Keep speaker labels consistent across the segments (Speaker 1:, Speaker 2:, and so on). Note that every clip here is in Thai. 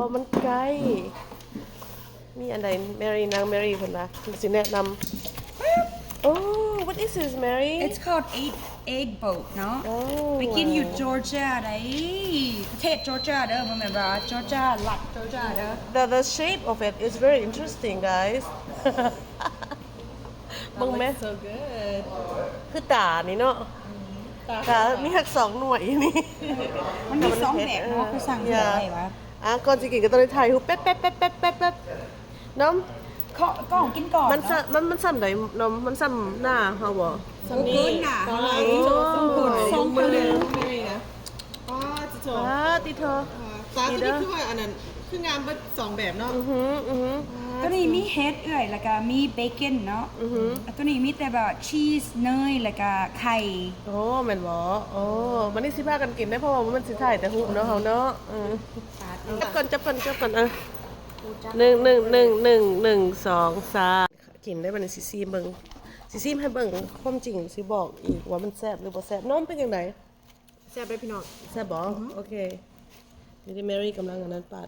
Speaker 1: ราะมันไกลมีอันใดแมรี่นางแมรี่เพิ่นว่าสิแนะนำโอ้ what is this Mary
Speaker 2: It's called egg boat เนาะ ไปกินอยู่จอร์เจียได้ประเทศจอร์เจียเด้อบ่แม่นว่าจอร์เจียรัฐจอร์เจียเด้อ
Speaker 1: the shape of it is very interesting guys มึงไหม
Speaker 3: so good
Speaker 1: คือตานี่เนาะตามีหักสองหน่วยนี่
Speaker 2: มันมีสองแบบเนาะคือสั่งแบบไหนวะ
Speaker 1: ก่อนจะกินก็ต้องได้ถ่ายรูปแป๊บน้อง
Speaker 2: ก็ของกินก่อน
Speaker 1: มัน
Speaker 2: เนาะ
Speaker 1: มันซ้ำไหนน้องมันซ้ำหน้าเฮาบ่
Speaker 3: สำนีตอนแรกที่โจส่งมาเลยไม่นะอ๋อจะโจ
Speaker 1: ติเธอ
Speaker 3: ตาตัวนี้คือว่าอันนั้นคืองามเป็นสองแบบเนาะ
Speaker 2: ตัวนี้มีเฮดเอื่อยแล้วก็มีเบคอนเนาะตัวนี้มีแต่แบบชีสเนยแล้วก็ไข่
Speaker 1: โอ้แม่นบ่โอ้มันนี่สิพากันกินได้เพราะว่ามันสิถ่ายแต่รูปเนาะเฮาเนาะจับก่อนอ่ะ1 2 3กินได้บัดนี้สิซีเบิ่งสิซีให้เบิ่งความจริงสิบอกอีกว่ามันแซ่บหรือบ่แซ่บน้องเป็นจังได
Speaker 3: แซ่บไปพี่น้อง
Speaker 1: แซ่บบ่โอเคนี่ที่แมรี่กำลังอันนั้นปัด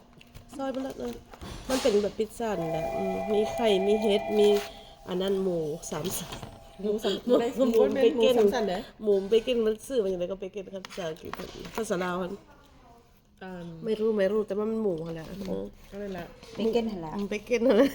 Speaker 1: ซอยมันละเลยมันเป็นแบบพิซซ่านี่แหละมีไข่มีเห็ดมีอันนั้นหมูสามสัน
Speaker 3: หมูสันได้หมูเบเกนสันเด้อ
Speaker 1: หมูเบเกนมันซื้อมาอย่างไรก็เบเกนครับภาษาอังกฤษภาษาลาวมันไม่รู้แต่ว่ามันหมูหั่นแหละ
Speaker 3: ก็เลยละ
Speaker 2: เบคอนหั่นล่ะ
Speaker 1: เบเกนหั่นแหละ